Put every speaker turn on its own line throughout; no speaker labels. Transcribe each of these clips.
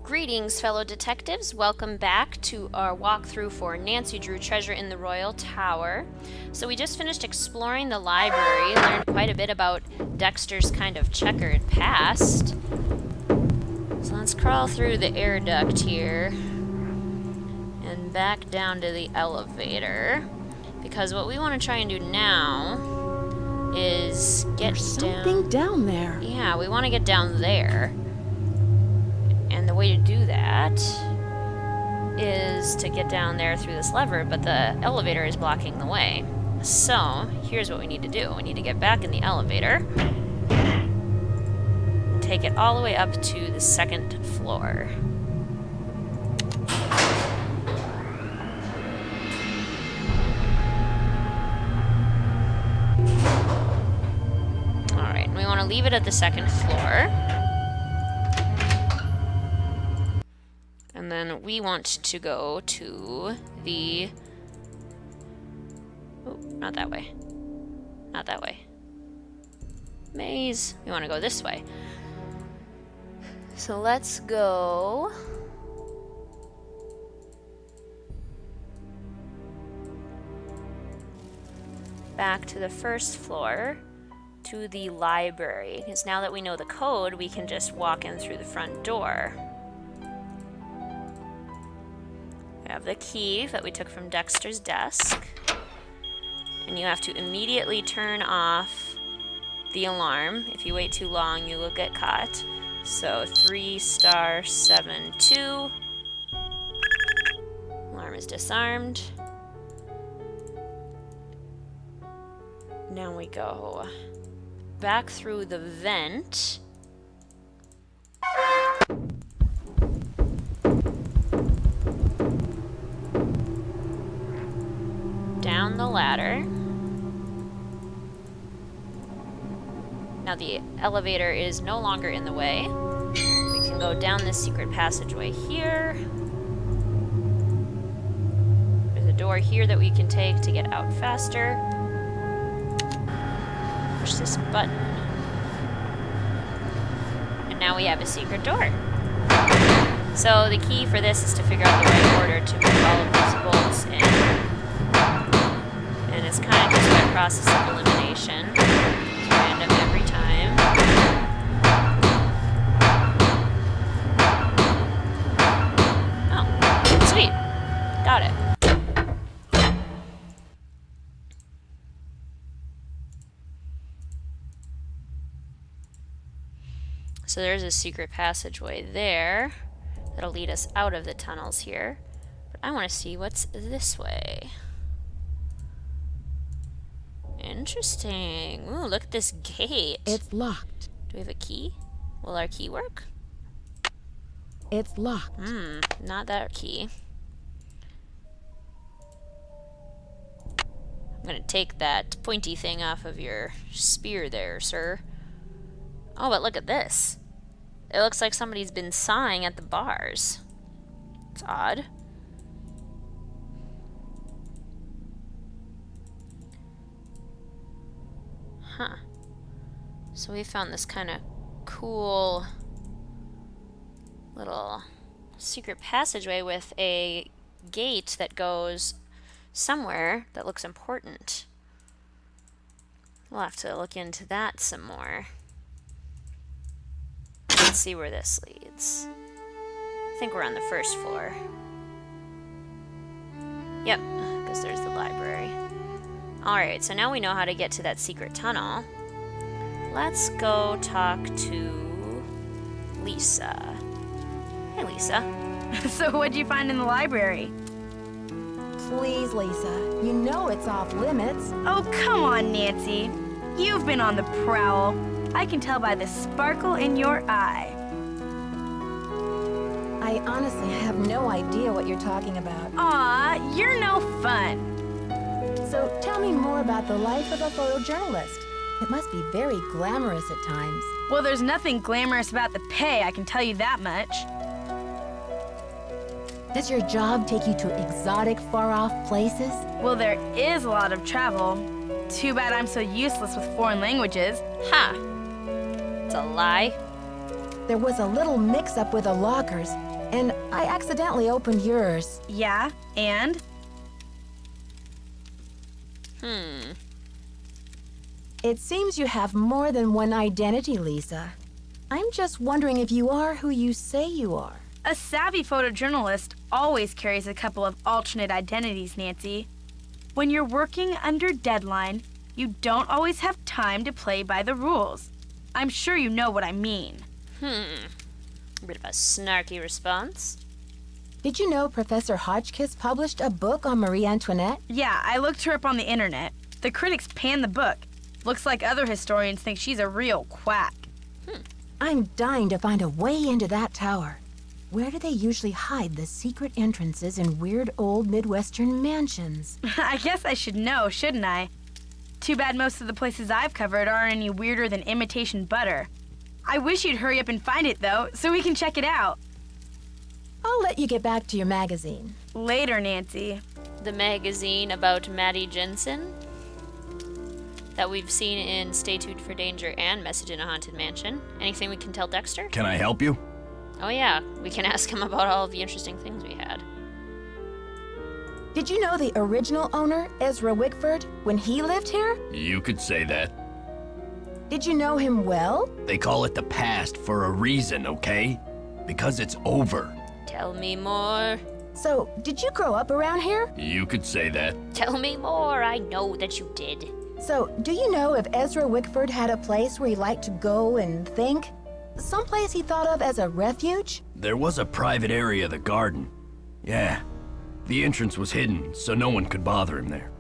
Greetings, fellow detectives. Welcome back to our walkthrough for Nancy Drew Treasure in the Royal Tower. So we just finished exploring the library, learned quite a bit about Dexter's kind of checkered past. So let's crawl through the air duct here and back down to the elevator. Because what we want to try and do now is get
There's something down there.
Yeah, we want to get down there. And the way to do that is to get down there through this lever, but the elevator is blocking the way. So, here's what we need to do. We need to get back in the elevator, take it all the way up to the second floor. Alright, we want to leave it at the second floor. And then we want to go to the... Oh, not that way. Not that way. Maze. We want to go this way. So let's go... back to the first floor, to the library. Because now that we know the code, we can just walk in through the front door. We have the key that we took from Dexter's desk. And you have to immediately turn off the alarm. If you wait too long, you will get caught. So 3*72. Alarm is disarmed. Now we go back through the vent. Down the ladder. Now the elevator is no longer in the way. We can go down this secret passageway here. There's a door here that we can take to get out faster. Push this button. And now we have a secret door. So the key for this is to figure out the right order to put all of these bolts in. And it's kind of just by process of elimination. It's random every time. Oh, sweet. Got it. So there's a secret passageway there that'll lead us out of the tunnels here. But I want to see what's this way. Interesting. Ooh, look at this gate.
It's locked.
Do we have a key? Will our key work?
It's locked.
Not that key. I'm gonna take that pointy thing off of your spear there, sir. Oh, but look at this. It looks like somebody's been sawing at the bars. It's odd. Huh. So we found this kind of cool little secret passageway with a gate that goes somewhere that looks important. We'll have to look into that some more. Let's see where this leads. I think we're on the first floor. Yep, because there's the library. Alright, so now we know how to get to that secret tunnel. Let's go talk to Lisa. Hey, Lisa.
So what'd you find in the library?
Please, Lisa. You know it's off limits.
Oh, come on, Nancy. You've been on the prowl. I can tell by the sparkle in your eye.
I honestly have no idea what you're talking about.
Aw, you're no fun.
So tell me more about the life of a photojournalist. It must be very glamorous at times.
Well, there's nothing glamorous about the pay, I can tell you that much.
Does your job take you to exotic, far-off places?
Well, there is a lot of travel. Too bad I'm so useless with foreign languages.
Ha! It's a lie.
There was a little mix-up with the lockers. and I accidentally opened yours.
Yeah, and?
It seems you have more than one identity, Lisa. I'm just wondering if you are who you say you are.
A savvy photojournalist always carries a couple of alternate identities, Nancy. When you're working under deadline, you don't always have time to play by the rules. I'm sure you know what I mean.
A bit of a snarky response.
Did you know Professor Hotchkiss published a book on Marie Antoinette?
Yeah, I looked her up on the internet. The critics panned the book. Looks like other historians think she's a real quack.
I'm dying to find a way into that tower. Where do they usually hide the secret entrances in weird old Midwestern mansions?
I guess I should know, shouldn't I? Too bad most of the places I've covered aren't any weirder than imitation butter. I wish you'd hurry up and find it, though, so we can check it out.
I'll let you get back to your magazine.
Later, Nancy.
The magazine about Maddie Jensen that we've seen in Stay Tuned for Danger and Message in a Haunted Mansion. Anything we can tell Dexter?
Can I help you?
Oh yeah, we can ask him about all of the interesting things we had.
Did you know the original owner, Ezra Wickford, when he lived here?
You could say that.
Did you know him well?
They call it the past for a reason, okay? Because it's over.
Tell me more.
So, did you grow up around here?
You could say that.
Tell me more. I know that you did.
So, do you know if Ezra Wickford had a place where he liked to go and think? Someplace he thought of as a refuge?
There was a private area of the garden. Yeah. The entrance was hidden, so no one could bother him there.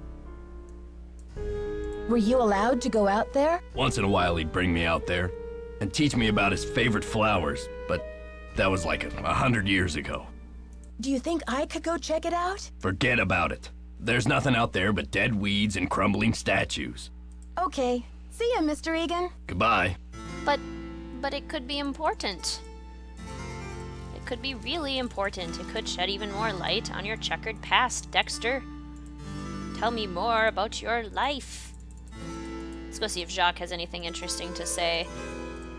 Were you allowed to go out there?
Once in a while he'd bring me out there and teach me about his favorite flowers, but that was like 100 years ago.
Do you think I could go check it out?
Forget about it. There's nothing out there but dead weeds and crumbling statues.
Okay. See ya, Mr. Egan.
Goodbye.
But it could be important. It could be really important. It could shed even more light on your checkered past, Dexter. Tell me more about your life. Let's go see if Jacques has anything interesting to say.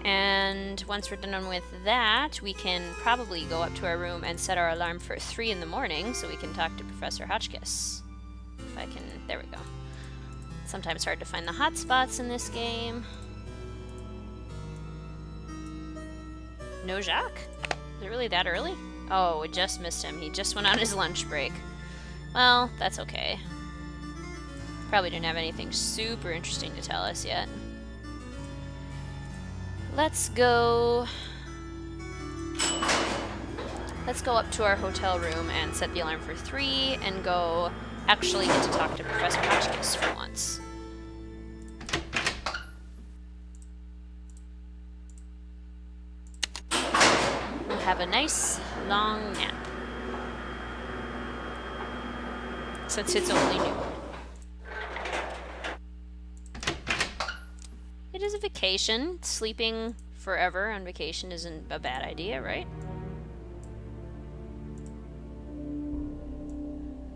And once we're done with that, we can probably go up to our room and set our alarm for 3 in the morning so we can talk to Professor Hotchkiss. If I can, there we go. Sometimes hard to find the hot spots in this game. No Jacques? Is it really that early? Oh, we just missed him. He just went on his lunch break. Well, that's okay. Probably didn't have anything super interesting to tell us yet. Let's go up to our hotel room and set the alarm for 3 and go actually get to talk to Professor Hotchkiss for once. We'll have a nice long nap. Since it's only noon. It is a vacation. Sleeping forever on vacation isn't a bad idea, right?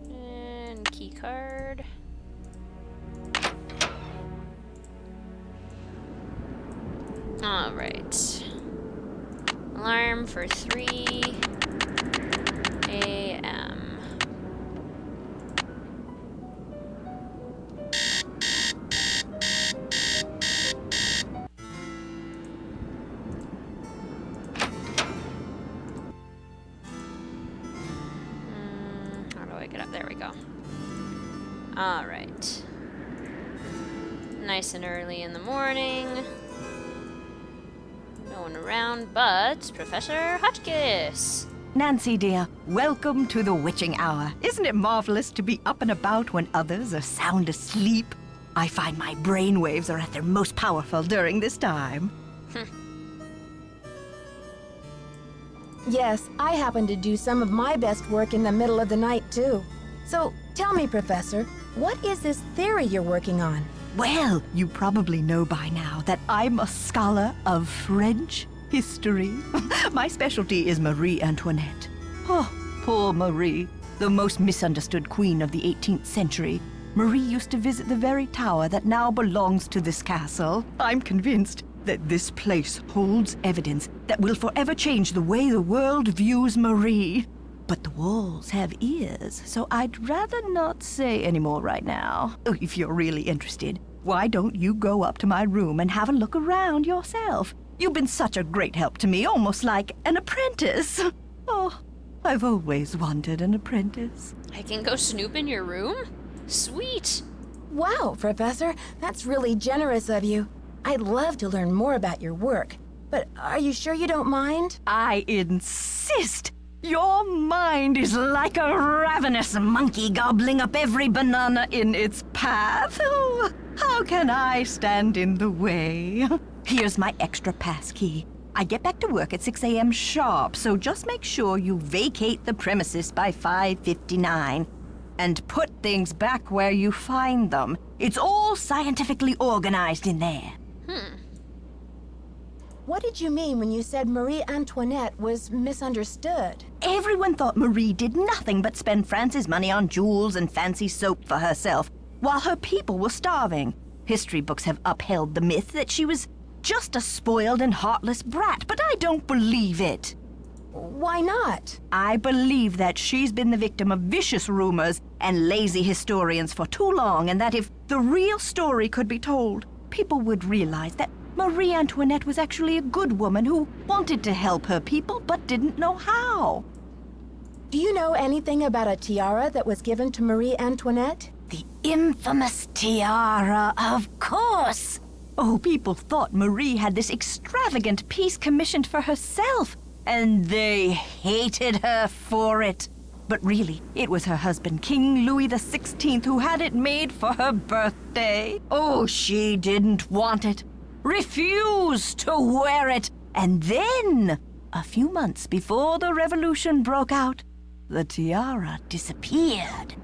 And key card. All right. Alarm for 3 a.m. How do I get up? There we go. All right. Nice and early in the morning. No one around but Professor Hotchkiss.
Nancy, dear, welcome to the witching hour. Isn't it marvelous to be up and about when others are sound asleep? I find my brain waves are at their most powerful during this time.
Yes, I happen to do some of my best work in the middle of the night, too. So, tell me, Professor, what is this theory you're working on?
Well, you probably know by now that I'm a scholar of French history. My specialty is Marie Antoinette. Oh, poor Marie, the most misunderstood queen of the 18th century. Marie used to visit the very tower that now belongs to this castle. I'm convinced that this place holds evidence that will forever change the way the world views Marie. But the walls have ears, so I'd rather not say any more right now. Oh, if you're really interested, why don't you go up to my room and have a look around yourself? You've been such a great help to me, almost like an apprentice. Oh, I've always wanted an apprentice.
I can go snoop in your room? Sweet!
Wow, Professor, that's really generous of you. I'd love to learn more about your work, but are you sure you don't mind?
I insist! Your mind is like a ravenous monkey gobbling up every banana in its path. Oh, how can I stand in the way? Here's my extra pass key. I get back to work at 6 a.m. sharp, so just make sure you vacate the premises by 5:59. And put things back where you find them. It's all scientifically organized in there.
What did you mean when you said Marie Antoinette was misunderstood?
Everyone thought Marie did nothing but spend France's money on jewels and fancy soap for herself, while her people were starving. History books have upheld the myth that she was just a spoiled and heartless brat, but I don't believe it.
Why not?
I believe that she's been the victim of vicious rumors and lazy historians for too long, and that if the real story could be told, people would realize that Marie Antoinette was actually a good woman who wanted to help her people but didn't know how.
Do you know anything about a tiara that was given to Marie Antoinette?
The infamous tiara, of course! Oh, people thought Marie had this extravagant piece commissioned for herself, and they hated her for it. But really, it was her husband, King Louis XVI, who had it made for her birthday. Oh, she didn't want it. Refused to wear it. And then, a few months before the revolution broke out, the tiara disappeared.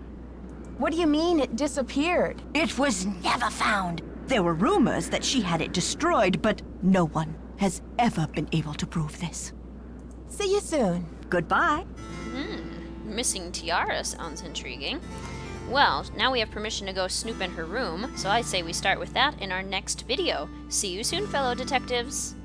What do you mean it disappeared?
It was never found. There were rumors that she had it destroyed, but no one has ever been able to prove this.
See you soon.
Goodbye.
Missing tiara sounds intriguing. Well, now we have permission to go snoop in her room, so I say we start with that in our next video. See you soon, fellow detectives!